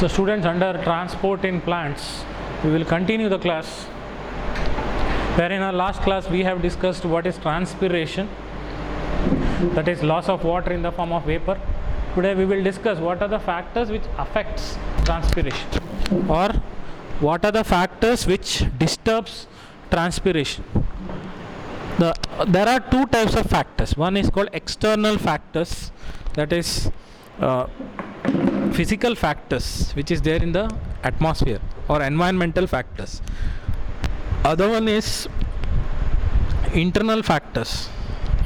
So students, under transport in plants, we will continue the class, where in our last class we have discussed what is transpiration, that is loss of water in the form of vapor. Today we will discuss what are the factors which affects transpiration, or what are the factors which disturbs transpiration. There are two types of factors. One is called external factors, that is physical factors which is there in the atmosphere, or environmental factors. Other one is internal factors.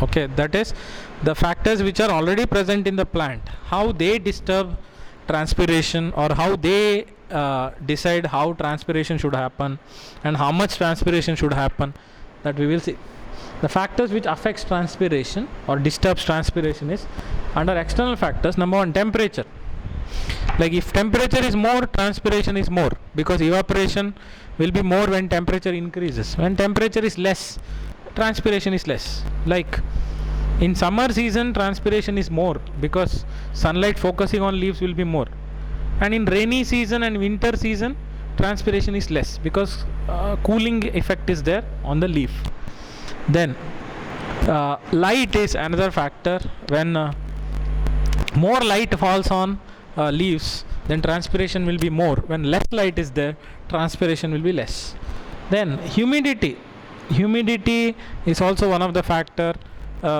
Okay, that is the factors which are already present in the plant, how they disturb transpiration, or how they decide how transpiration should happen and how much transpiration should happen, that we will see. The factors which affects transpiration or disturbs transpiration is under external factors. Number one, temperature. Like if temperature is more, transpiration is more, because evaporation will be more when temperature increases. When temperature is less, transpiration is less. Like in summer season, transpiration is more because sunlight focusing on leaves will be more. And in rainy season and winter season, transpiration is less because cooling effect is there on the leaf. Then light is another factor. When more light falls on leaves, then transpiration will be more. When less light is there, transpiration will be less. Then humidity is also one of the factor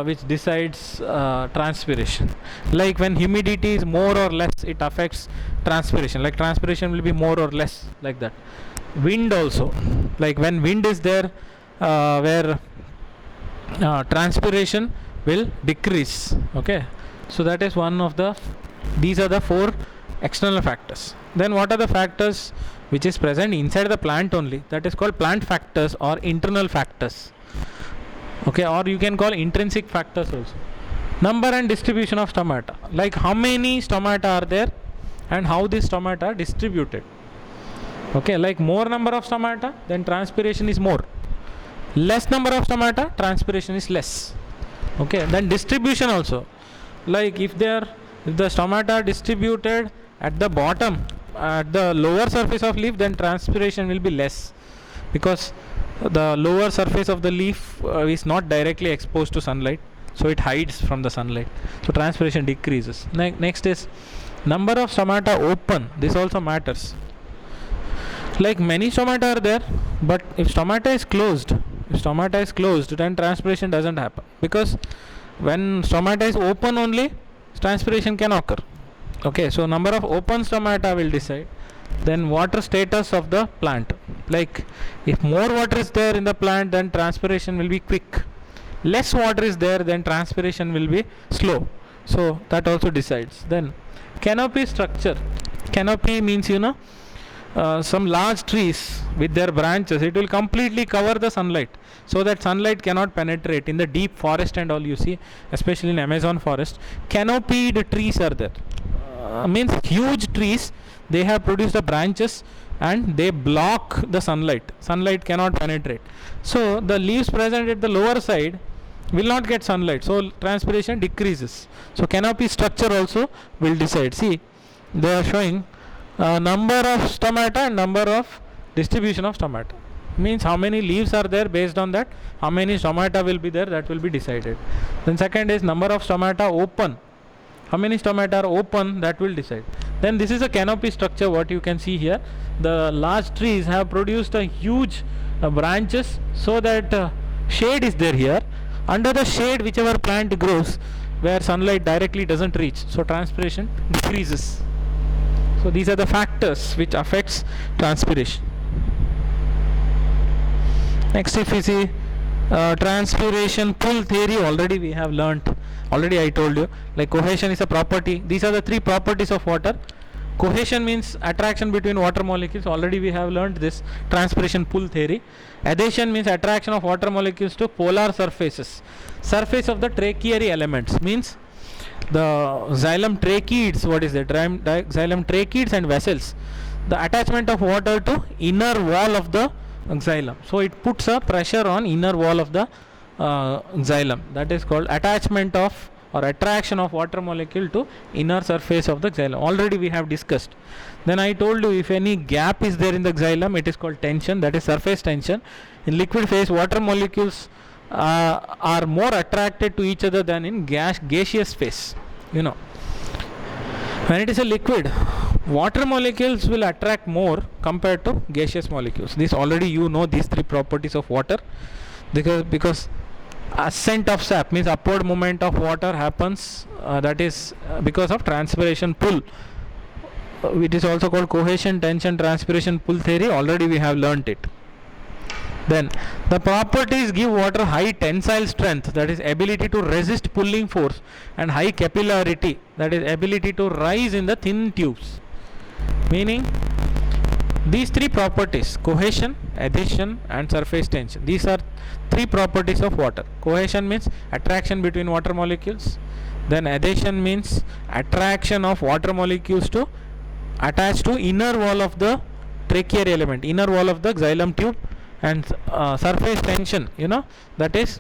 which decides transpiration. Like when humidity is more or less, it affects transpiration. Like transpiration will be more or less, like that. Wind also, like when wind is there, where transpiration will decrease. Okay, so that is one of the, these are the four external factors. Then what are the factors which is present inside the plant only? That is called plant factors or internal factors. Okay, or you can call intrinsic factors also. Number and distribution of stomata, like how many stomata are there and how these stomata are distributed. Okay, like more number of stomata, then transpiration is more. Less number of stomata, transpiration is less. Okay, then distribution also, like if the stomata are distributed at the bottom, at the lower surface of leaf, then transpiration will be less, because the lower surface of the leaf is not directly exposed to sunlight, so it hides from the sunlight, so transpiration decreases. Next is number of stomata open. This also matters. Like many stomata are there, but if stomata is closed, then transpiration doesn't happen, because when stomata is open only, transpiration can occur. Okay, so number of open stomata will decide. Then water status of the plant, like if more water is there in the plant, then transpiration will be quick. Less water is there, then transpiration will be slow, so that also decides. Then canopy structure. Canopy means, some large trees with their branches, it will completely cover the sunlight, so that sunlight cannot penetrate. In the deep forest and all, you see, especially in Amazon forest, canopied trees are there. Means huge trees, they have produced the branches and they block the sunlight cannot penetrate, so the leaves present at the lower side will not get sunlight, so transpiration decreases. So canopy structure also will decide. See, they are showing number of stomata and number of distribution of stomata, means how many leaves are there, based on that how many stomata will be there, that will be decided. Then second is number of stomata open, how many stomata are open, that will decide. Then this is a canopy structure, what you can see here. The large trees have produced a huge branches, so that shade is there here. Under the shade, whichever plant grows where sunlight directly doesn't reach, so transpiration decreases. So these are the factors which affects transpiration. Next, if we see transpiration pull theory, already we have learnt. Already I told you, like cohesion is a property. These are the three properties of water. Cohesion means attraction between water molecules. Already we have learnt this transpiration pull theory. Adhesion means attraction of water molecules to polar surfaces. Surface of the tracheary elements means the xylem tracheids. What is that? Xylem tracheids and vessels. The attachment of water to inner wall of the xylem. So it puts a pressure on inner wall of the xylem. That is called attachment of or attraction of water molecule to inner surface of the xylem. Already we have discussed. Then I told you, if any gap is there in the xylem, it is called tension, that is surface tension. In liquid phase, water molecules are more attracted to each other than in gaseous phase. When it is a liquid, water molecules will attract more compared to gaseous molecules. This already you know these three properties of water, because ascent of sap means upward movement of water happens, that is because of transpiration pull. It is also called cohesion, tension, transpiration, pull theory. Already we have learnt it. Then the properties give water high tensile strength, that is ability to resist pulling force, and high capillarity, that is ability to rise in the thin tubes. Meaning these three properties, cohesion, adhesion and surface tension, these are three properties of water. Cohesion means attraction between water molecules. Then adhesion means attraction of water molecules to attach to inner wall of the tracheal element, inner wall of the xylem tube. And surface tension, that is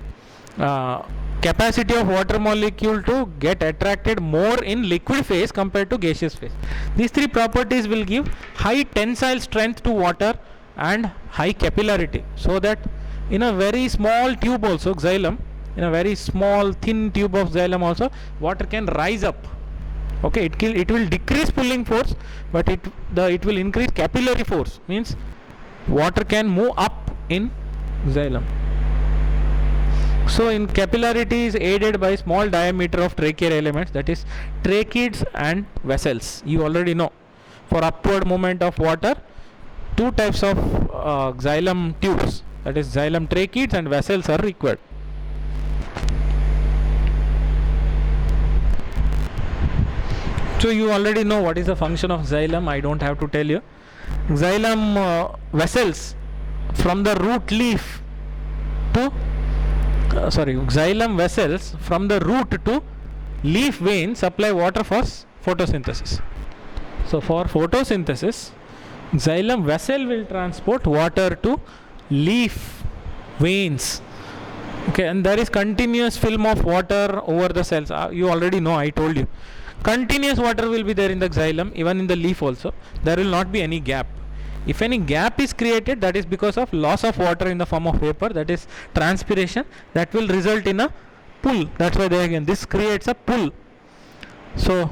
capacity of water molecule to get attracted more in liquid phase compared to gaseous phase. These three properties will give high tensile strength to water and high capillarity, so that in a very small tube also, xylem, in a very small thin tube of xylem also, water can rise up. Okay, it will decrease pulling force, but it will increase capillary force, means water can move up in xylem. So in capillarity is aided by small diameter of tracheal elements, that is tracheids and vessels. You already know, for upward movement of water, two types of xylem tubes, that is xylem tracheids and vessels, are required. So you already know what is the function of xylem, I don't have to tell you. Xylem vessels from the root leaf to xylem vessels from the root to leaf vein supply water for photosynthesis. So for photosynthesis, xylem vessel will transport water to leaf veins. Okay, and there is continuous film of water over the cells. You already know, I told you. Continuous water will be there in the xylem, even in the leaf also. There will not be any gap. If any gap is created, that is because of loss of water in the form of vapor, that is transpiration, that will result in a pull. That's why this creates a pull. So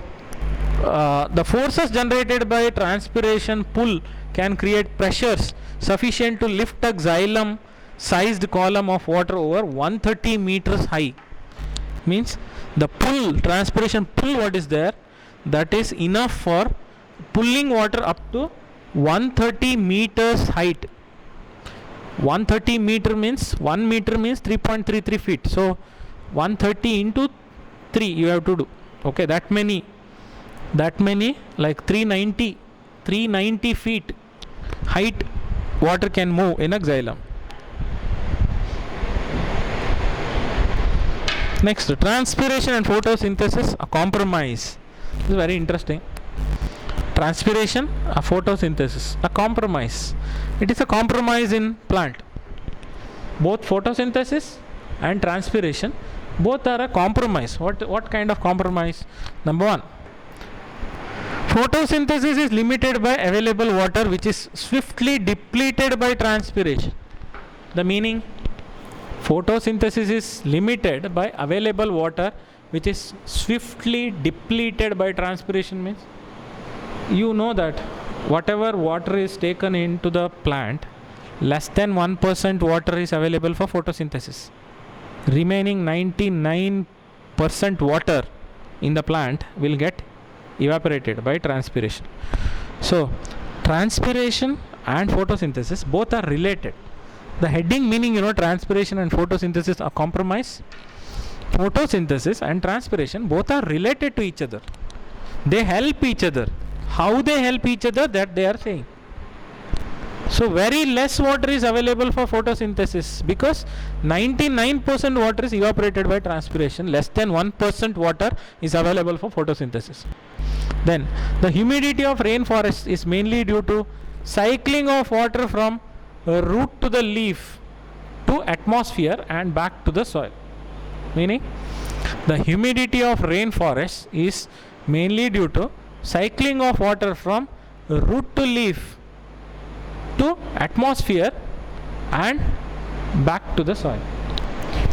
the forces generated by transpiration pull can create pressures sufficient to lift a xylem sized column of water over 130 meters high. Means the pull, transpiration pull, what is there, that is enough for pulling water up to 130 meters height. 130 meter means 1 meter means 3.33 feet. So 130 into 3 you have to do. Okay, that many like 390 feet height water can move in a xylem. Next, transpiration and photosynthesis, a compromise. This is very interesting. Transpiration, a photosynthesis, a compromise. It is a compromise in plant. Both photosynthesis and transpiration, both are a compromise. What kind of compromise? Number one, photosynthesis is limited by available water, which is swiftly depleted by transpiration. The meaning, photosynthesis is limited by available water, which is swiftly depleted by transpiration. Means, you know that whatever water is taken into the plant, less than 1% water is available for photosynthesis. Remaining 99% water in the plant will get evaporated by transpiration. So transpiration and photosynthesis both are related. The heading meaning, transpiration and photosynthesis are compromise. Photosynthesis and transpiration both are related to each other. They help each other. How they help each other, that they are saying. So very less water is available for photosynthesis because 99% water is evaporated by transpiration. Less than 1% water is available for photosynthesis. Then the humidity of rainforest is mainly due to cycling of water from root to the leaf to atmosphere and back to the soil. Meaning The humidity of rainforests is mainly due to cycling of water from root to leaf to atmosphere and back to the soil.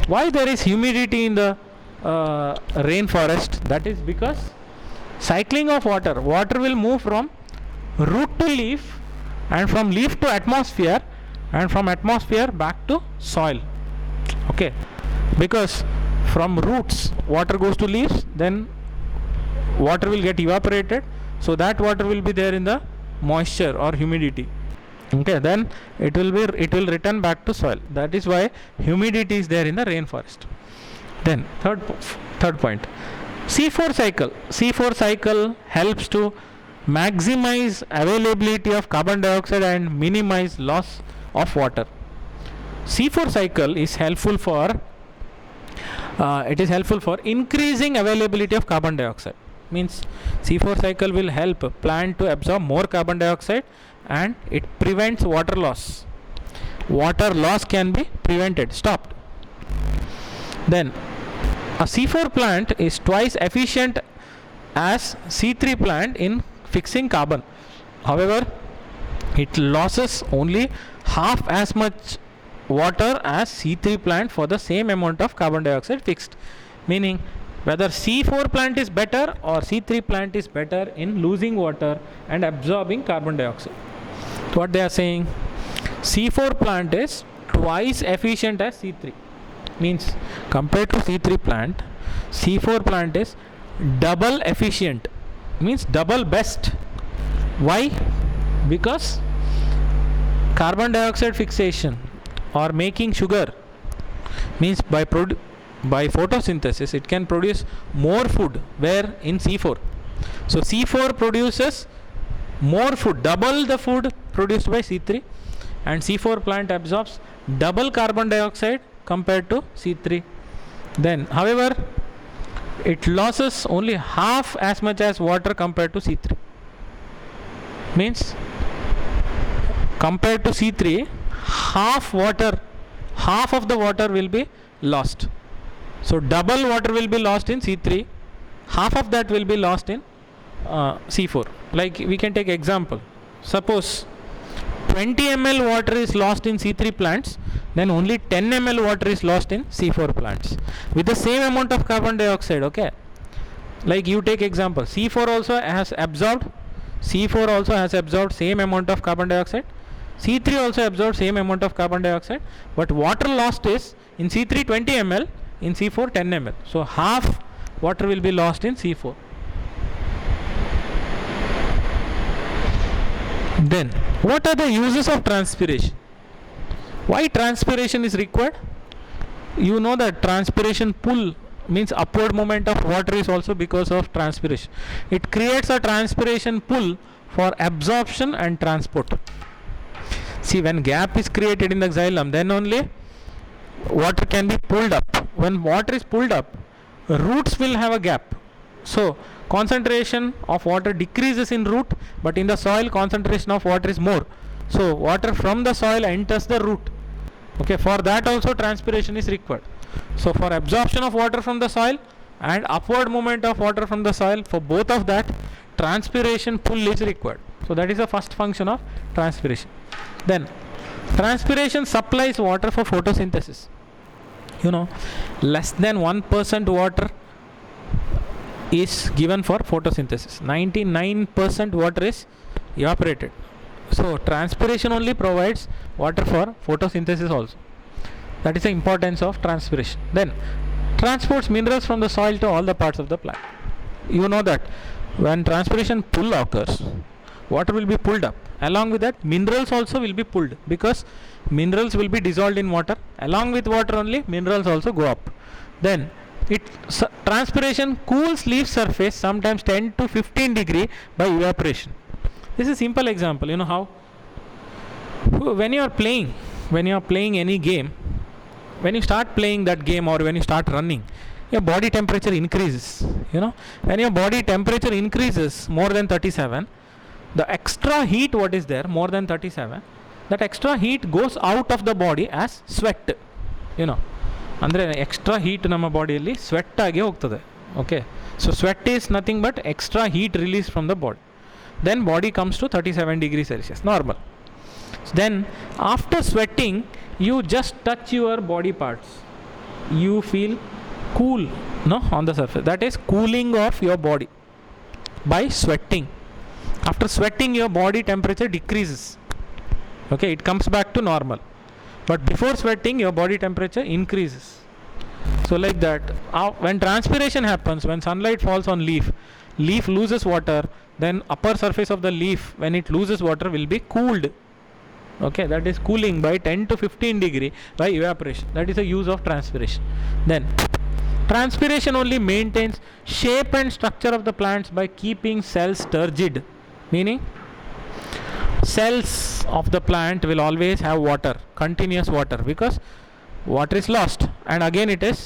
Why there is humidity in the rainforest? That is because cycling of water will move from root to leaf and from leaf to atmosphere and from atmosphere back to soil. Okay, because from roots water goes to leaves, then water will get evaporated, so that water will be there in the moisture or humidity. Okay, then it will return back to soil. That is why humidity is there in the rainforest. Then third point, C4 cycle helps to maximize availability of carbon dioxide and minimize loss of water. C4 cycle is helpful for increasing availability of carbon dioxide. Means C4 cycle will help plant to absorb more carbon dioxide and it prevents water loss. Water loss can be prevented, stopped. Then a C4 plant is twice efficient as C3 plant in fixing carbon. However, it loses only half as much water as C3 plant for the same amount of carbon dioxide fixed. Meaning whether C4 plant is better or C3 plant is better in losing water and absorbing carbon dioxide. What they are saying, C4 plant is twice efficient as C3. Means compared to C3 plant, C4 plant is double efficient, means double best. Why? Because carbon dioxide fixation or making sugar, means by photosynthesis it can produce more food, where in C4. So C4 produces more food, double the food produced by C3, and C4 plant absorbs double carbon dioxide compared to C3. Then however, it loses only half as much as water compared to C3. Means compared to C3, half of the water will be lost. So double water will be lost in C3, half of that will be lost in C4. Like we can take example, suppose 20 ml water is lost in C3 plants, then only 10 ml water is lost in C4 plants with the same amount of carbon dioxide. Okay, like you take example, C4 also has absorbed same amount of carbon dioxide, C3 also absorbed same amount of carbon dioxide, but water lost is in C3 20 ml, in C4 10 ml. So half water will be lost in C4. Then what are the uses of transpiration? Why transpiration is required? You know that transpiration pull, means upward movement of water, is also because of transpiration. It creates a transpiration pull for absorption and transport. See, when gap is created in the xylem, then only water can be pulled up. When water is pulled up, roots will have a gap. So concentration of water decreases in root, but in the soil concentration of water is more. So water from the soil enters the root. Okay, for that also transpiration is required. So for absorption of water from the soil and upward movement of water from the soil, for both of that, transpiration pull is required. So that is the first function of transpiration. Then transpiration supplies water for photosynthesis. You know, less than 1% water is given for photosynthesis. 99% water is evaporated. So transpiration only provides water for photosynthesis also. That is the importance of transpiration. Then transports minerals from the soil to all the parts of the plant. You know that when transpiration pull occurs, water will be pulled up. Along with that, minerals also will be pulled, because minerals will be dissolved in water. Along with water only, minerals also go up. Then transpiration cools leaf surface sometimes 10 to 15 degree by evaporation. This is a simple example. You know how? When you are playing any game, when you start playing that game or when you start running, your body temperature increases. You know, when your body temperature increases more than 37, the extra heat what is there more than 37, that extra heat goes out of the body as sweat. You know, ಅಂದರೆ extra heat ನಮ್ಮ ಬಾಡಿಯಲ್ಲಿ sweat ಆಗಿ ಹೋಗ್ತದೆ. Okay, so sweat is nothing but extra heat release from the body. Then body comes to 37 degrees Celsius, normal. Then after sweating, you just touch your body parts. You feel cool, no, on the surface. That is cooling of your body by sweating. After sweating, your body temperature decreases. Okay, it comes back to normal. But before sweating, your body temperature increases. So like that, when transpiration happens, when sunlight falls on leaf loses water, then upper surface of the leaf, when it loses water, will be cooled. Okay, that is cooling by 10 to 15 degree by evaporation. That is the use of transpiration. Then transpiration only maintains shape and structure of the plants by keeping cells turgid, meaning cells of the plant will always have water, continuous water, because water is lost and again it is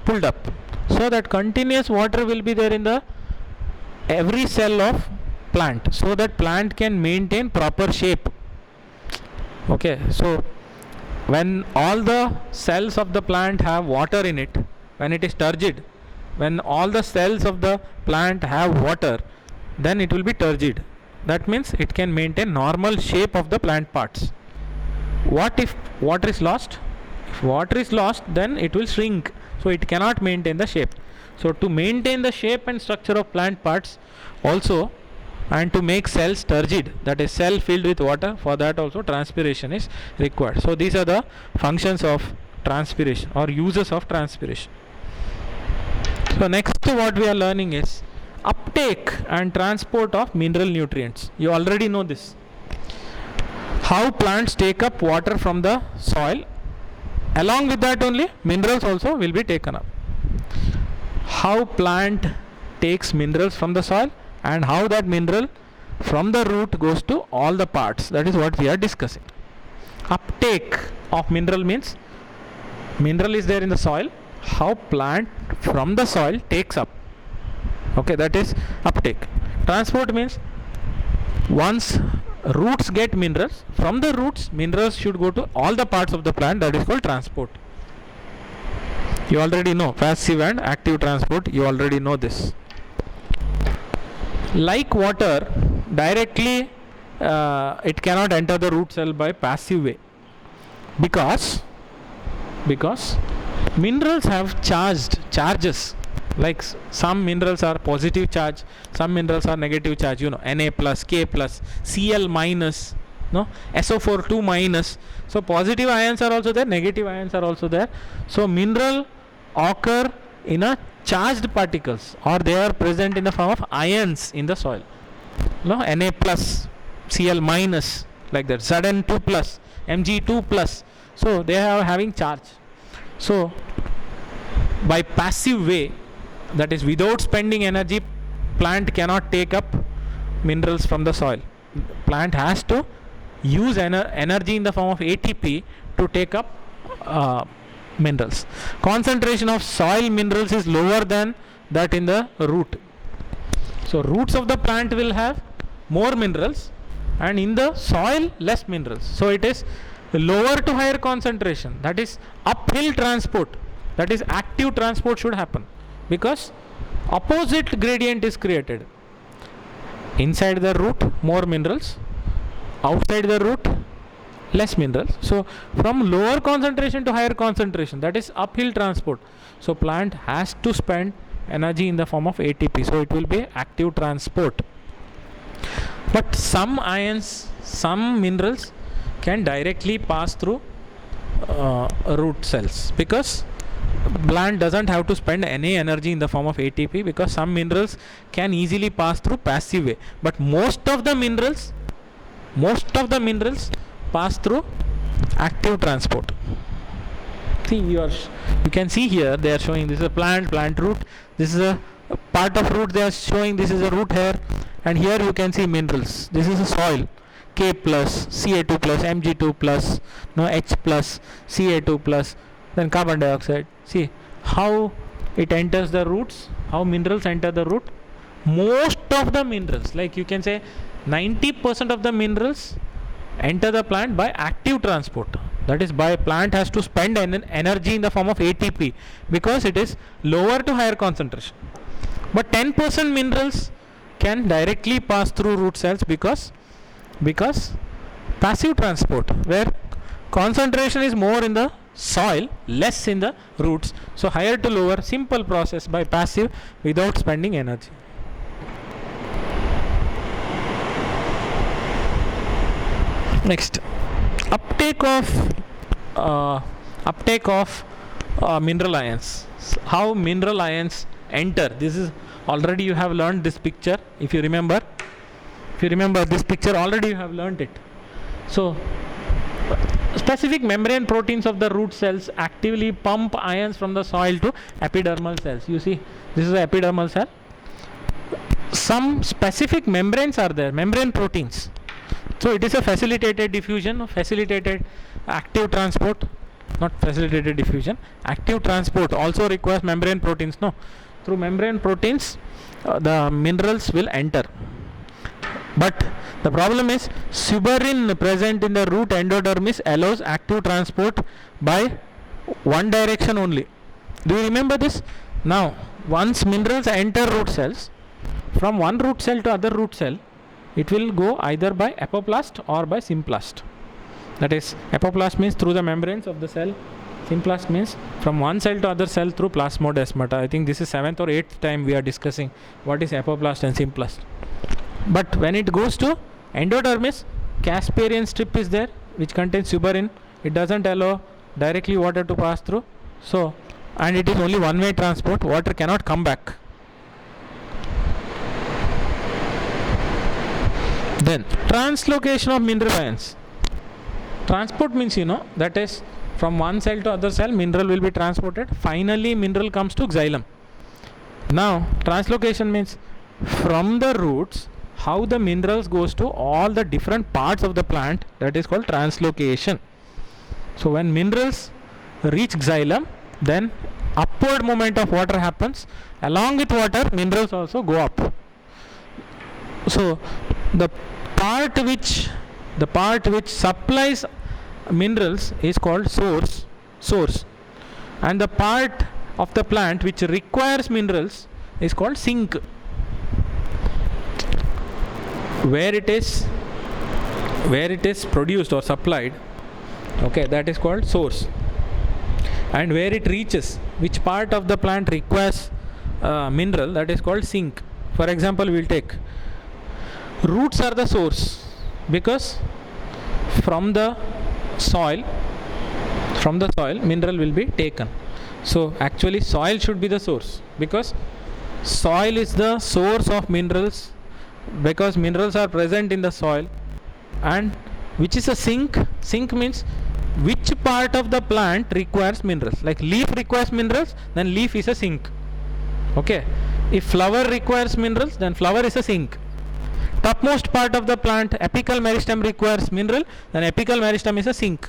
pulled up. So that continuous water will be there in the every cell of plant, so that plant can maintain proper shape. Okay, so when all the cells of the plant have water in it, when it is turgid, when all the cells of the plant have water, then it will be turgid. That means it can maintain normal shape of the plant parts. What if water is lost? If water is lost, then it will shrink, so it cannot maintain the shape. So to maintain the shape and structure of plant parts also, and to make cells turgid, that is cell filled with water, for that also transpiration is required. So these are the functions of transpiration or uses of transpiration. So next what we are learning is uptake and transport of mineral nutrients. You already know this, how plants take up water from the soil. Along with that only minerals also will be taken up. How plant takes minerals from the soil and how that mineral from the root goes to all the parts, that is what we are discussing. Uptake of mineral means mineral is there in the soil, how plant from the soil takes up. Okay, that is uptake. Transport means once roots get minerals, from the roots minerals should go to all the parts of the plant, that is called transport. You already know passive and active transport, you already know this. Like water, directly it cannot enter the root cell by passive way, because minerals have charges. Like some minerals are positive charge, some minerals are negative charge, you know, Na plus, K plus, Cl minus, no, SO4 2 minus. So positive ions are also there, negative ions are also there. So mineral occur in a charged particles, or they are present in the form of ions in the soil. No, Na plus, Cl minus, like that, Zn2 plus, Mg2 plus. So they are having charge. So by passive way, that is without spending energy, plant cannot take up minerals from the soil. Plant has to use energy in the form of ATP to take up minerals. Concentration of soil minerals is lower than that in the root. So roots of the plant will have more minerals and in the soil less minerals. So it is lower to higher concentration, that is uphill transport, that is active transport should happen, because opposite gradient is created. Inside the root more minerals, outside the root less minerals. So from lower concentration to higher concentration, that is uphill transport. So plant has to spend energy in the form of ATP, so it will be active transport. But some ions, some minerals can directly pass through root cells, because plant doesn't have to spend any energy in the form of ATP, because some minerals can easily pass through passive way, but most of the minerals pass through active transport. See, you can see here they are showing this is a plant root, this is a part of root, they are showing this is a root here, and here you can see minerals. This is a soil, K plus, Ca2 plus, Mg2 plus, no, H plus, Ca2 plus, then carbon dioxide. See how it enters the roots, how minerals enter the root. Most of the minerals, like you can say 90% of the minerals enter the plant by active transport. That is, by plant has to spend energy in the form of ATP because it is lower to higher concentration. But 10% minerals can directly pass through root cells because passive transport, where concentration is more in the soil, less in the roots. So higher to lower, simple process by passive without spending energy. Next, uptake of mineral ions. How mineral ions enter. This is already you have learned this picture. If you remember this picture, already you have learned it. So specific membrane proteins of the root cells actively pump ions from the soil to epidermal cells. You see, this is the epidermal cell. Some specific membranes are there, membrane proteins. So it is a facilitated diffusion, facilitated active transport, not facilitated diffusion. Active transport also requires membrane proteins. No, through membrane proteins, the minerals will enter. But the problem is, suberin present in the root endodermis allows active transport by one direction only. Do you remember this? Now, once minerals enter root cells, from one root cell to other root cell, it will go either by apoplast or by symplast. That is, apoplast means through the membranes of the cell. Symplast means from one cell to other cell through plasmodesmata. I think this is 7th or 8th time we are discussing what is apoplast and symplast. But when it goes to endodermis, Casparian strip is there which contains suberin. It doesn't allow directly water to pass through. So, and it is only one-way transport. Water cannot come back. Then translocation of mineral ions. Transport means, that is, from one cell to other cell, mineral will be transported. Finally, mineral comes to xylem. Now, translocation means from the roots, how the minerals goes to all the different parts of the plant. That is called translocation. So when minerals reach xylem, then upward movement of water happens. Along with water, minerals also go up. So the part which supplies minerals is called source, and the part of the plant which requires minerals is called sink. Where it is produced or supplied, okay, that is called source. And where it reaches, which part of the plant requires mineral, that is called sink. For example, we will take roots are the source, because from the soil mineral will be taken. So actually soil should be the source, because soil is the source of minerals, because minerals are present in the soil. And which is a sink? Sink means which part of the plant requires minerals. Like leaf requires minerals, then leaf is a sink. Okay, if flower requires minerals, then flower is a sink. Topmost part of the plant, apical meristem, requires mineral, then apical meristem is a sink.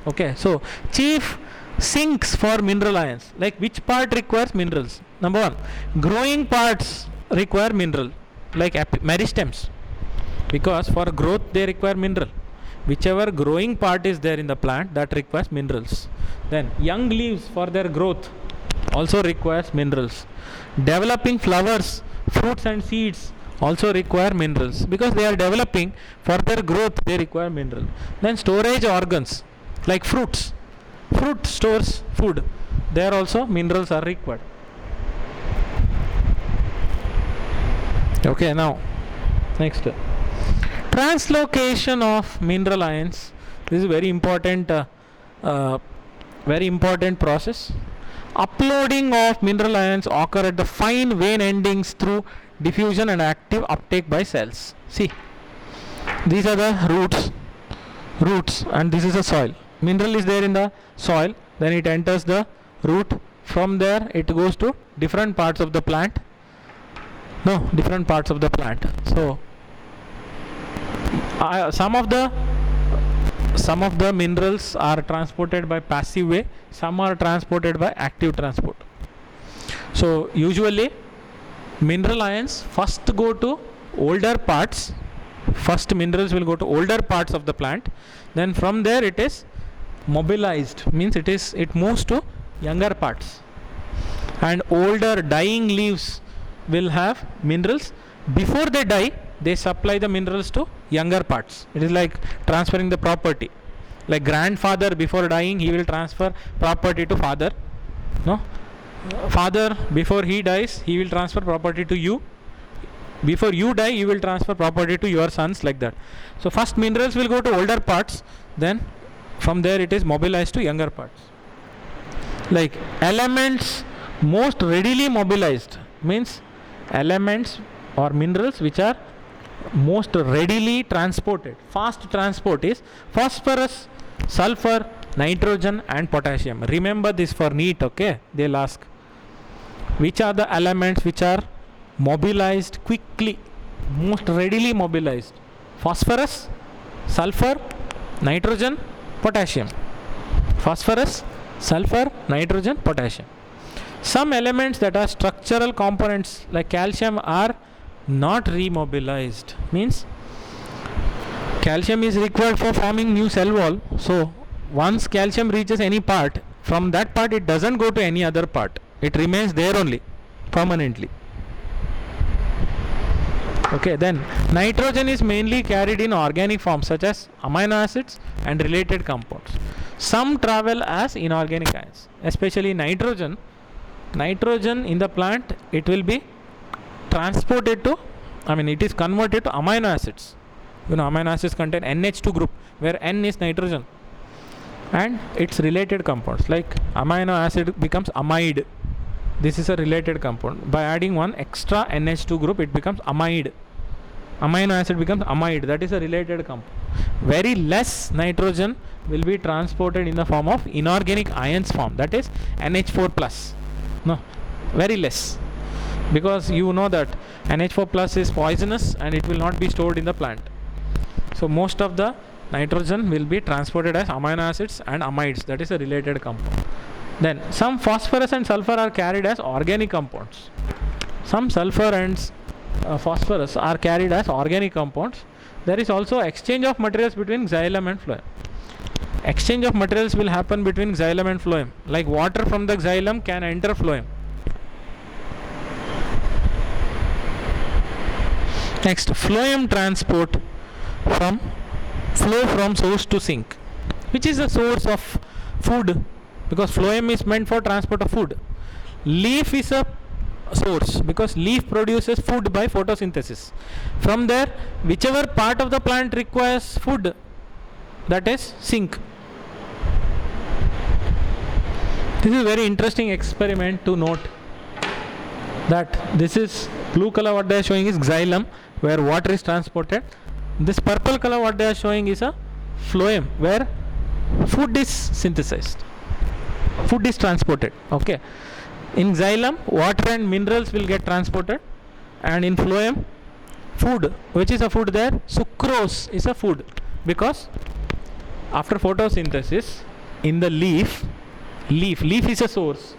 Okay, so chief sinks for mineral ions. Like which part requires minerals? Number one, growing parts require mineral, like meristems, because for growth they require mineral. Whichever growing part is there in the plant, that requires minerals. Then young leaves for their growth also requires minerals. Developing flowers, fruits and seeds also require minerals, because they are developing. For their growth they require mineral. Then storage organs, like fruit stores food, there also minerals are required. Okay, now next, translocation of mineral ions. This is very important process. Uploading of mineral ions occur at the fine vein endings through diffusion and active uptake by cells. See, these are the roots, and this is the soil. Mineral is there in the soil, then it enters the root. From there it goes to different parts of the plant. So some of the minerals are transported by passive way, some are transported by active transport. So usually mineral ions first go to older parts. First minerals will go to older parts of the plant, then from there it is mobilized means it moves to younger parts, and older dying leaves will have minerals. Before they die, they supply the minerals to younger parts. It is like transferring the property. Like grandfather before dying, he will transfer property to father. No, father before he dies, he will transfer property to you. Before you die, you will transfer property to your sons, like that. So first minerals will go to older parts, then from there it is mobilized to younger parts. Like elements most readily mobilized means elements or minerals which are most readily transported. Fast transport is phosphorus, sulfur, nitrogen and potassium. Remember this for NEET, okay? They'll ask which are the elements which are mobilized quickly, most readily mobilized. Phosphorus, sulfur, nitrogen, potassium. Phosphorus, sulfur, nitrogen, potassium. Some elements that are structural components like calcium are not remobilized. Means calcium is required for forming new cell wall. So once calcium reaches any part, from that part it doesn't go to any other part. It remains there only permanently. Okay, then nitrogen is mainly carried in organic form such as amino acids and related compounds. Some travel as inorganic ions, especially nitrogen. Nitrogen in the plant, it will be transported to, it is converted to amino acids. Amino acids contain NH2 group, where N is nitrogen, and its related compounds. Like amino acid becomes amide. This is a related compound. By adding one extra NH2 group, it becomes amide. Amino acid becomes amide. That is a related compound. Very less nitrogen will be transported in the form of inorganic ions form. That is NH4 plus. No, very less. Because you know that NH4 plus is poisonous and it will not be stored in the plant. So most of the nitrogen will be transported as amino acids and amides. That is a related compound. Then some phosphorus and sulfur are carried as organic compounds. Some sulfur and phosphorus are carried as organic compounds. There is also exchange of materials between xylem and phloem. Exchange of materials will happen between xylem and phloem. Like water from the xylem can enter phloem. Next, phloem transport flow from source to sink, which is the source of food, because phloem is meant for transport of food. Leaf is a source because leaf produces food by photosynthesis. From there, whichever part of the plant requires food, that is sink. This is a very interesting experiment to note that this is blue color, what they are showing is xylem, where water is transported. This purple color, what they are showing is a phloem, where food is synthesized, food is transported. Okay, in xylem water and minerals will get transported, and in phloem food. Which is a food there? Sucrose is a food, because after photosynthesis in the leaf is a source.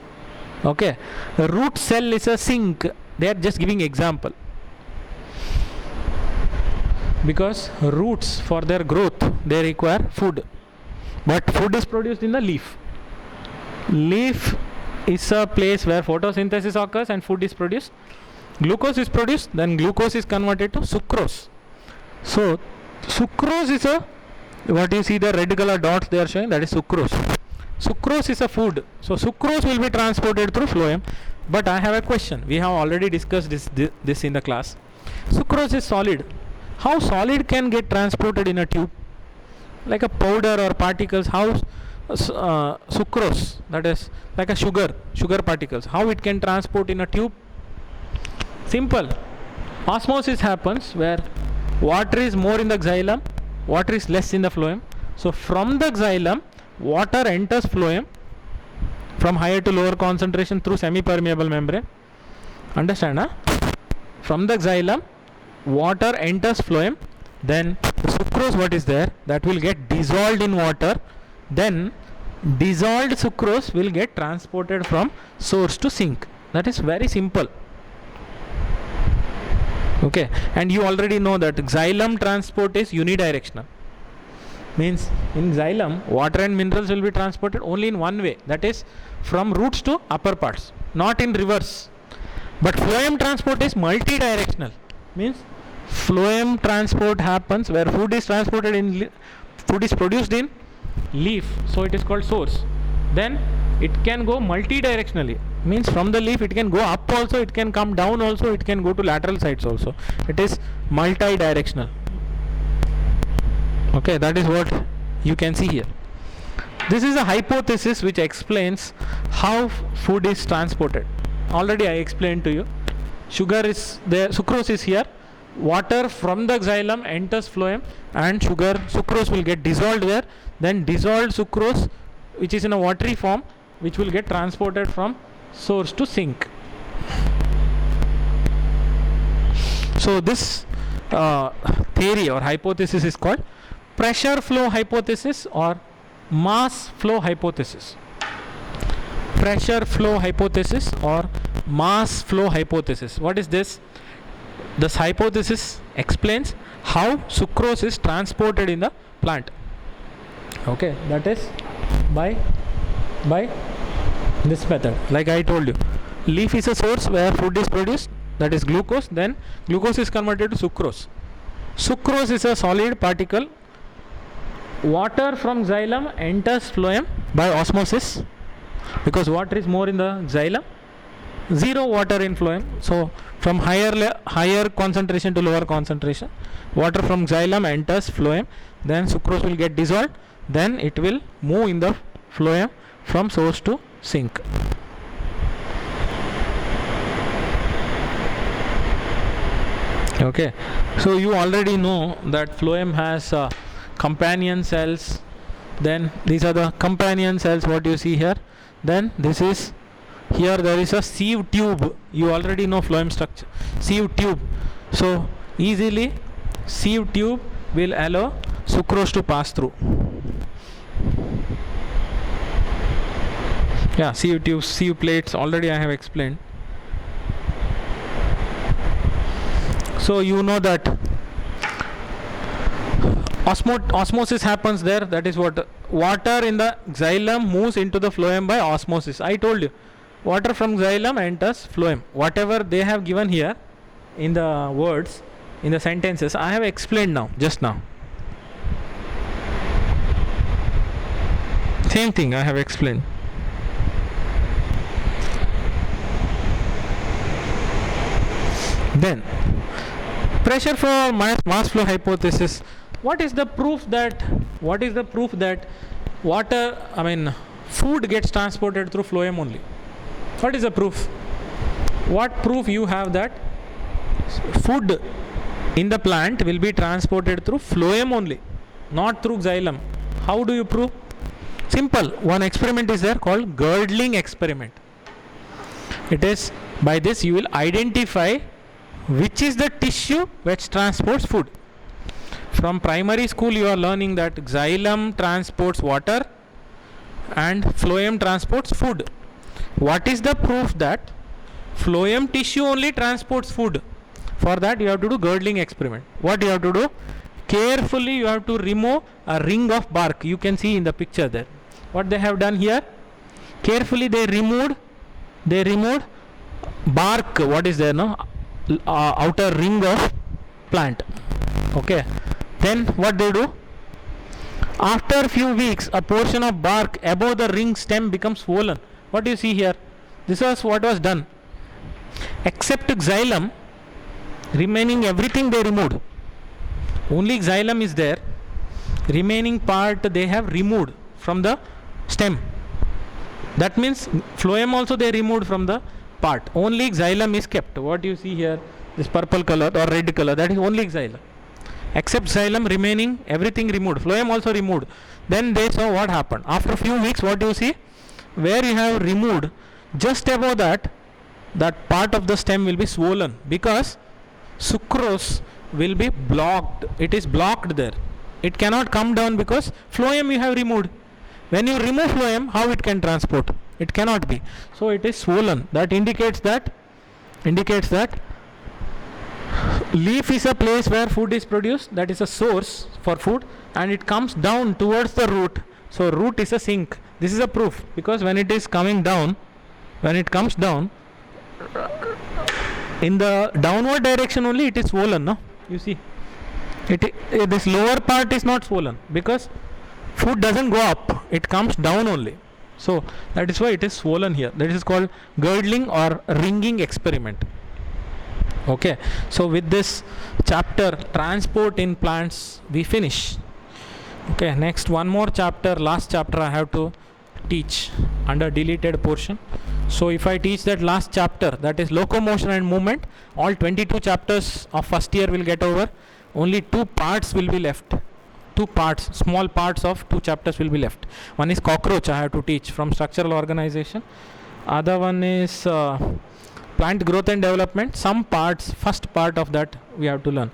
Okay, the root cell is a sink. They are just giving example, because roots for their growth they require food, but food is produced in the leaf. Leaf is a place where photosynthesis occurs and food is produced. Glucose is produced, then glucose is converted to sucrose. So sucrose is a, what you see the red color dots they are showing, that is sucrose. Sucrose is a food. So sucrose will be transported through phloem. But I have a question. We have already discussed this in the class. Sucrose is solid. How solid can get transported in a tube? Like a powder or particles. How sucrose, that is like a sugar particles, how it can transport in a tube? Simple. Osmosis happens where water is more in the xylem, water is less in the phloem. So from the xylem, water enters phloem from higher to lower concentration through semi-permeable membrane. Understand, huh? From the xylem, water enters phloem, then the sucrose, what is there, that will get dissolved in water, then dissolved sucrose will get transported from source to sink. That is very simple. Okay, and you already know that xylem transport is unidirectional. Means in xylem, water and minerals will be transported only in one way, that is from roots to upper parts, not in reverse. But phloem transport is multi-directional. Means phloem transport happens where food is transported in food is produced in leaf, so it is called source. Then it can go multi-directionally. Means from the leaf it can go up also, it can come down also, it can go to lateral sides also. It is multi-directional. Okay, that is what you can see here. This is a hypothesis which explains how food is transported. Already I explained to you. Sugar is there, sucrose is here. Water from the xylem enters phloem and sucrose will get dissolved there. Then dissolved sucrose, which is in a watery form, which will get transported from source to sink. So this theory or hypothesis is called pressure flow hypothesis or mass flow hypothesis. Pressure flow hypothesis or mass flow hypothesis. What is this? This hypothesis explains how sucrose is transported in the plant. Okay, that is by this method. Like I told you, leaf is a source where food is produced, that is glucose. Then glucose is converted to sucrose. Sucrose is a solid particle. Water from xylem enters phloem by osmosis, because water is more in the xylem, zero water in phloem. So from higher concentration to lower concentration, water from xylem enters phloem, then sucrose will get dissolved, then it will move in the phloem from source to sink. Okay, so you already know that phloem has companion cells. Then these are the companion cells, what you see here. Then this is, here there is a sieve tube. You already know phloem structure, sieve tube. So easily sieve tube will allow sucrose to pass through. Yeah, sieve tubes, sieve plates, already I have explained. So you know that osmosis happens there. That is what water in the xylem moves into the phloem by osmosis. I told you, water from xylem enters phloem. Whatever they have given here in the words, in the sentences, I have explained now, just now. Same thing I have explained. Then pressure flow, mass flow hypothesis. What is the proof that food gets transported through phloem only? What is the proof? What proof you have that food in the plant will be transported through phloem only, not through xylem? How do you prove? Simple. One experiment is there called girdling experiment. It is, by this you will identify which is the tissue which transports food. From primary school you are learning that xylem transports water and phloem transports food. What is the proof that phloem tissue only transports food? For that you have to do girdling experiment. What you have to do? Carefully you have to remove a ring of bark. You can see in the picture there. What they have done here? Carefully they removed bark. What is there now? Outer ring of plant. Okay. Then what they do? After a few weeks, a portion of bark above the ring stem becomes swollen. What do you see here? This was what was done. Except xylem, remaining everything they removed. Only xylem is there. Remaining part they have removed from the stem. That means phloem also they removed from the part. Only xylem is kept. What you see here, this purple color or red color, that is only xylem. Except xylem, remaining everything removed. Phloem also removed. Then they saw what happened. After a few weeks, what do you see? Where you have removed, just above that part of the stem will be swollen, because sucrose will be blocked. It is blocked there. It cannot come down because phloem you have removed. When you remove phloem, how it can transport? It cannot be. So it is swollen. That indicates that leaf is a place where food is produced, that is a source for food, and it comes down towards the root. So root is a sink. This is a proof, because when it is coming down, when it comes down in the downward direction only, it is swollen, no? You see, this lower part is not swollen, because food doesn't go up, it comes down only. So that is why it is swollen here. That is called girdling or ringing experiment. Okay, so with this chapter, transport in plants, we finish. Okay, next one more chapter, last chapter I have to teach under deleted portion. So if I teach that last chapter, that is locomotion and movement, all 22 chapters of first year will get over. Only 2 parts will be left. 2 parts, small parts of 2 chapters will be left. One is cockroach, I have to teach from structural organization. Other one is plant growth and development. Some parts, first part of that we have to learn.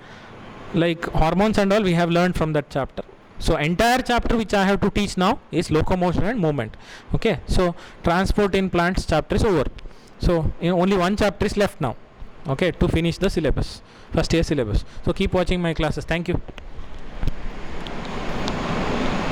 Like hormones and all, we have learned from that chapter. So entire chapter which I have to teach now is locomotion and movement. Okay, so transport in plants chapter is over. So only one chapter is left now. Okay, to finish the syllabus, first year syllabus. So keep watching my classes. Thank you.